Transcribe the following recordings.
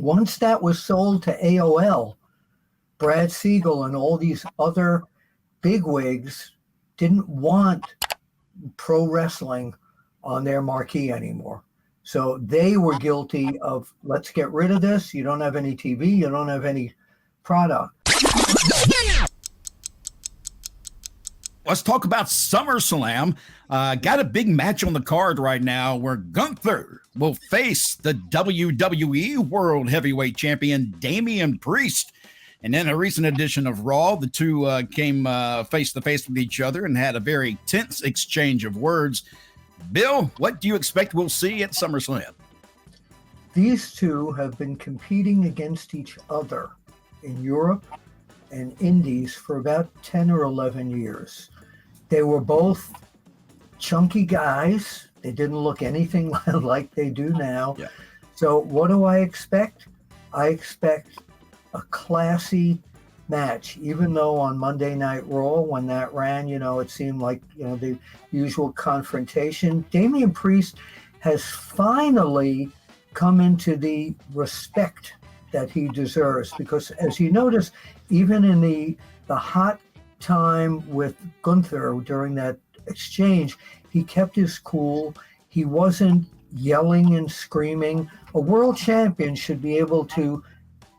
Once that was sold to AOL, Brad Siegel and all these other bigwigs didn't want pro wrestling on their marquee anymore. So they were guilty of, let's get rid of this. You don't have any TV. You don't have any product. Let's talk about SummerSlam. Got a big match on the card right now where Gunther will face the WWE World Heavyweight Champion Damian Priest. And in a recent edition of Raw, the two came face-to-face with each other and had a very tense exchange of words. Bill, what do you expect we'll see at SummerSlam? These two have been competing against each other in Europe and Indies for about 10 or 11 years. They were both chunky guys. They didn't look anything like they do now. Yeah. So what do I expect? I expect a classy match, even though on Monday Night Raw, when that ran, it seemed like, the usual confrontation. Damian Priest has finally come into the respect that he deserves, because as you notice, even in the hot time with Gunther during that exchange, he kept his cool. He wasn't yelling and screaming. A world champion should be able to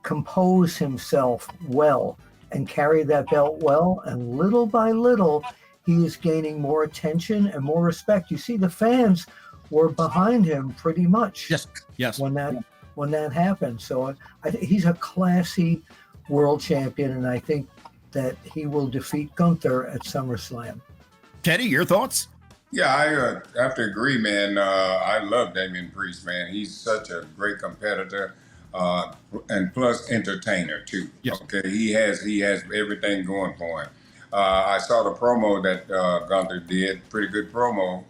compose himself well and carry that belt well, and little by little he is gaining more attention and more respect. You see, the fans were behind him pretty much. Yes. When that happened. So I think he's a classy world champion, and I think that he will defeat Gunther at SummerSlam. Teddy, your thoughts? Yeah, I have to agree, man. I love Damian Priest, man. He's such a great competitor. And plus entertainer too. Yes. Okay, he has everything going for him. I saw the promo that Gunther did. Pretty good promo.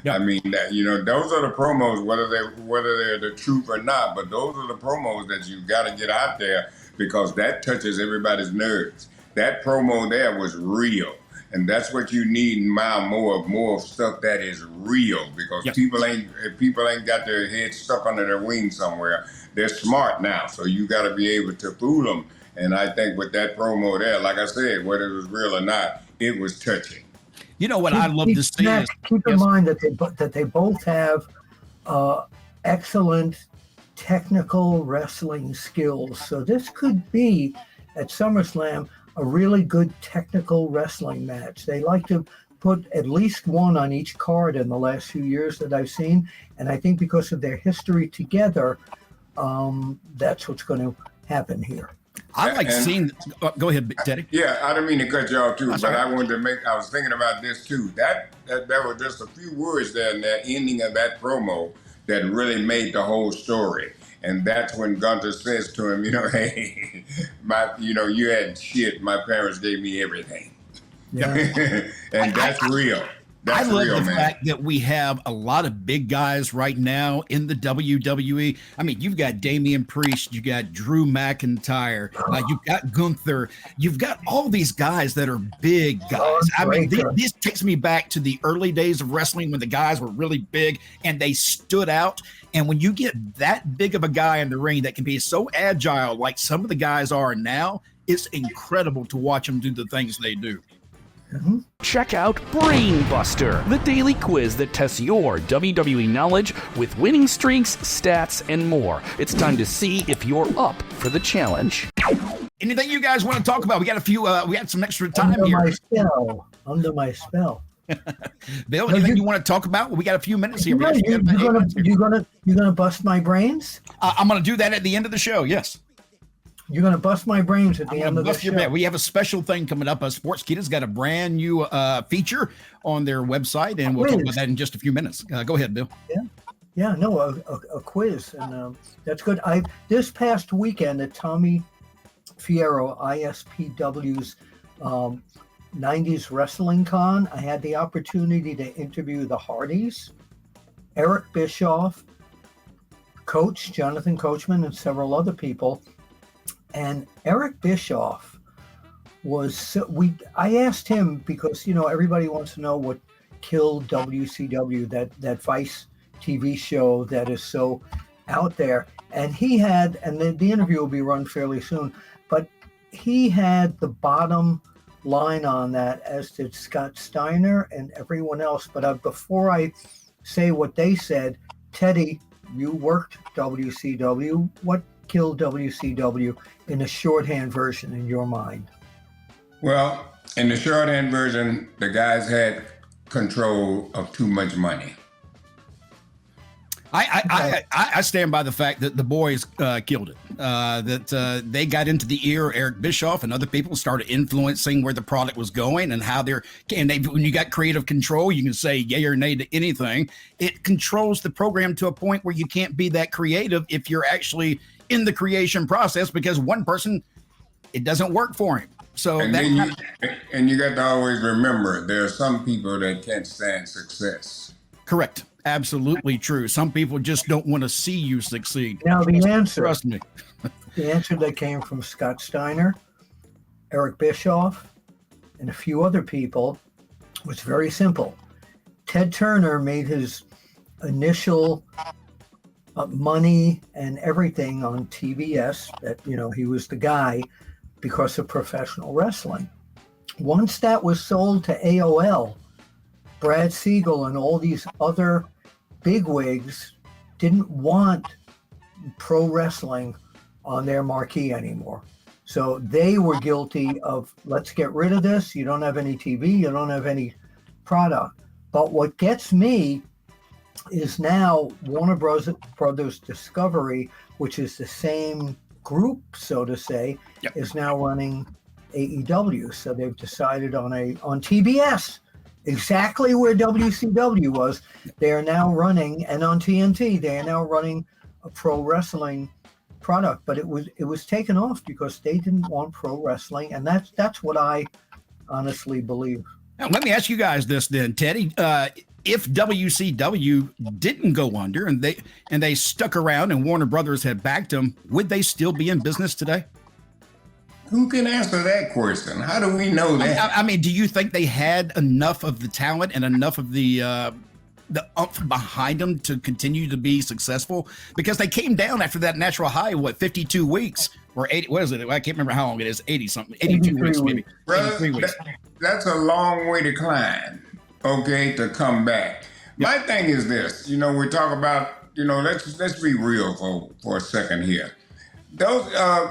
Yep. I mean, those are the promos, whether they're the truth or not. But those are the promos that you got to get out there, because that touches everybody's nerves. That promo there was real. And that's what you need now, more stuff that is real, because Yep. people ain't got their heads stuck under their wings somewhere. They're smart now, so you got to be able to fool them. And I think with that promo there, like I said, whether it was real or not, it was touching. You know what I love to see is, keep in mind that they both have excellent technical wrestling skills. So this could be at SummerSlam a really good technical wrestling match. They like to put at least one on each card in the last few years that I've seen. And I think because of their history together, that's what's going to happen here. I like seeing. Go ahead, Teddy. Yeah, I didn't mean to cut you off too, That's but all right. I wanted to I was thinking about this too. That were just a few words there in that ending of that promo that really made the whole story. And that's when Gunther says to him, hey, you had shit. My parents gave me everything. Yeah. And that's real. That's I love real, the man. fact that we have a lot of big guys right now in the WWE. I mean, you've got Damian Priest, you got Drew McIntyre, you've got Gunther, you've got all these guys that are big guys. I mean, this takes me back to the early days of wrestling when the guys were really big and they stood out. And when you get that big of a guy in the ring that can be so agile like some of the guys are now, it's incredible to watch them do the things they do. Mm-hmm. Check out BrainBuster, the daily quiz that tests your WWE knowledge with winning streaks, stats, and more. It's time to see if you're up for the challenge. Anything you guys want to talk about? We got a few. We got some extra time here. Under my spell. Bill, anything you want to talk about? We got a few minutes here. You gonna bust my brains? I'm gonna do that at the end of the show. Yes. You're going to bust my brains at the end of the show. We have a special thing coming up. Sportskeeda's got a brand new feature on their website, and we'll talk about that in just a few minutes. Go ahead, Bill. Yeah, a quiz, and that's good. This past weekend at Tommy Fierro ISPW's 90s Wrestling Con, I had the opportunity to interview the Hardys, Eric Bischoff, Coach Jonathan Coachman, and several other people. And Eric Bischoff I asked him because, everybody wants to know what killed WCW, that Vice TV show that is so out there. And he had, and the interview will be run fairly soon, but he had the bottom line on that, as did Scott Steiner and everyone else. But before I say what they said, Teddy, you worked WCW. What killed WCW in a shorthand version in your mind? Well, in the shorthand version, the guys had control of too much money. I stand by the fact that the boys killed it. That they got into the ear of Eric Bischoff and other people, started influencing where the product was going and how when you got creative control, you can say yay or nay to anything. It controls the program to a point where you can't be that creative if you're actually in the creation process, because one person, it doesn't work for him. So and you got to always remember, there are some people that can't stand success. Correct. Absolutely true. Some people just don't want to see you succeed. Now Trust me. The answer that came from Scott Steiner, Eric Bischoff, and a few other people was very simple. Ted Turner made his initial money and everything on TBS, that, he was the guy because of professional wrestling. Once that was sold to AOL, Brad Siegel and all these other bigwigs didn't want pro wrestling on their marquee anymore. So they were guilty of, let's get rid of this. You don't have any TV, you don't have any product. But what gets me is now Warner Brothers Discovery, which is the same group, so to say, yep, is now running AEW. So they've decided on TBS, exactly where WCW was, they are now running, and on TNT, they are now running a pro wrestling product. But it was taken off because they didn't want pro wrestling, and that's what I honestly believe. Now, let me ask you guys this then, Teddy. If WCW didn't go under and they stuck around and Warner Brothers had backed them, would they still be in business today? Who can answer that question? How do we know that? I mean, do you think they had enough of the talent and enough of the oomph behind them to continue to be successful? Because they came down after that natural high, 52 weeks or 80? What is it? I can't remember how long it is. 80 something, 82 weeks maybe. Brother, 83 weeks. That's a long way to climb. Okay, to come back. My thing is this. We talk about. Let's be real for a second here. Those,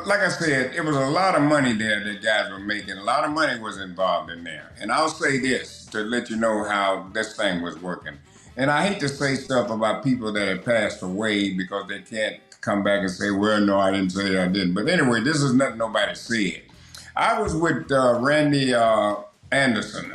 like I said, it was a lot of money there that guys were making. A lot of money was involved in there. And I'll say this to let you know how this thing was working. And I hate to say stuff about people that have passed away because they can't come back and say, well, no, I didn't say I didn't. But anyway, this is nothing nobody said. I was with Randy Anderson,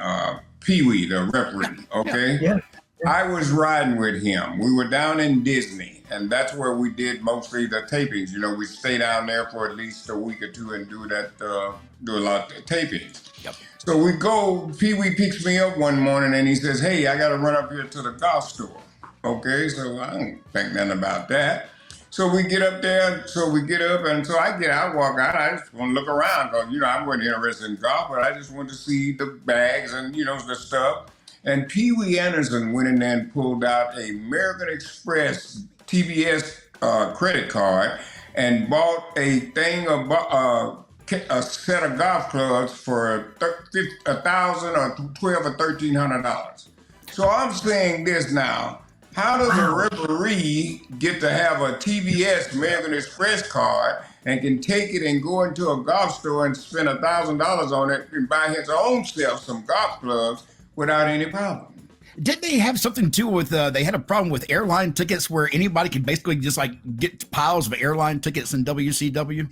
Pee-wee, the referee, okay? Yeah. I was riding with him. We were down in Disney, and that's where we did mostly the tapings. We stay down there for at least a week or two and do a lot of tapings. Yep. So we go, Pee-wee picks me up one morning and he says, hey, I got to run up here to the golf store. Okay, so I don't think nothing about that. So we get up there, and so I walk out. I just want to look around because, I wasn't interested in golf, but I just wanted to see the bags and, the stuff. And Pee-wee Anderson went in there and pulled out a American Express TBS credit card and bought a thing of a set of golf clubs for $1,000 or $1,200 or $1,300. So I'm saying this now. How does a referee get to have a TBS American Express card and can take it and go into a golf store and spend $1,000 on it and buy his own self some golf clubs without any problem? Did they have something too with they had a problem with airline tickets where anybody could basically just get piles of airline tickets in WCW?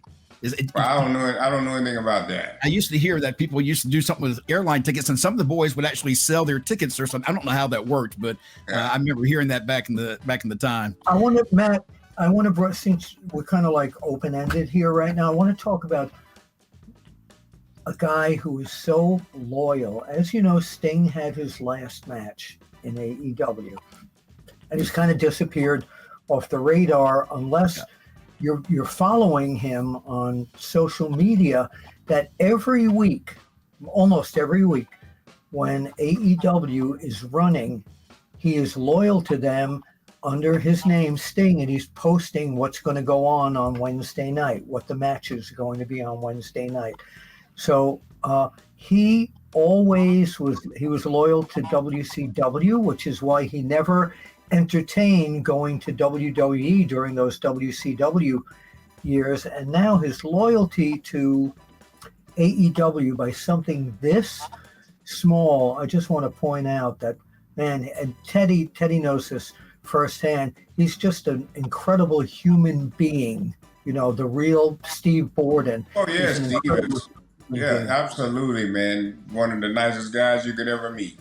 I don't know anything about that. I used to hear that people used to do something with airline tickets, and some of the boys would actually sell their tickets or something. I don't know how that worked, but I remember hearing that back in the time. Matt, since we're kind of like open-ended here right now, I want to talk about a guy who is so loyal. As you know, Sting had his last match in AEW, and he's kind of disappeared off the radar unless you're following him on social media. That almost every week, when AEW is running, he is loyal to them. under his name, Sting, and he's posting what's going to go on Wednesday night, what the matches are going to be on Wednesday night. So he was loyal to WCW, which is why he never entertained going to WWE during those WCW years. And now his loyalty to AEW by something this small, I just want to point out that, man, and Teddy knows this firsthand. He's just an incredible human being, the real Steve Borden. Oh, yeah, Steve is. Yeah, absolutely, man. One of the nicest guys you could ever meet.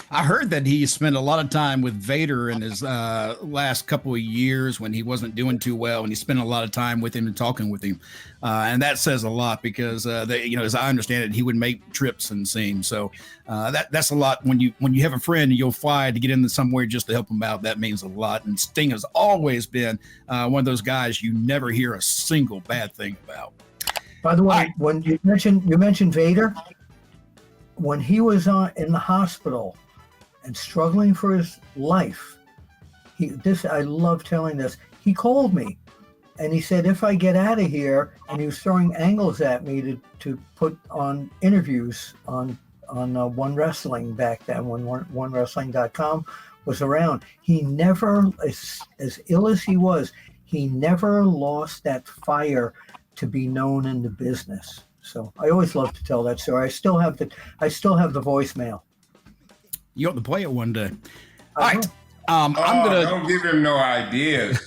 I heard that he spent a lot of time with Vader in his last couple of years when he wasn't doing too well, and he spent a lot of time with him and talking with him, and that says a lot because as I understand it, he would make trips and see him. So that's a lot. When you have a friend and you'll fly to get into somewhere just to help him out, that means a lot. And Sting has always been one of those guys you never hear a single bad thing about. By the way, when you mentioned Vader, when he was in the hospital and struggling for his life, I love telling this. He called me, and he said, "If I get out of here," and he was throwing angles at me to put on interviews on One Wrestling back then, when OneWrestling.com was around. He never, as ill as he was, he never lost that fire to be known in the business. So I always love to tell that story. I still have the voicemail. You ought to play it one day. All right. I'm gonna don't give him no ideas.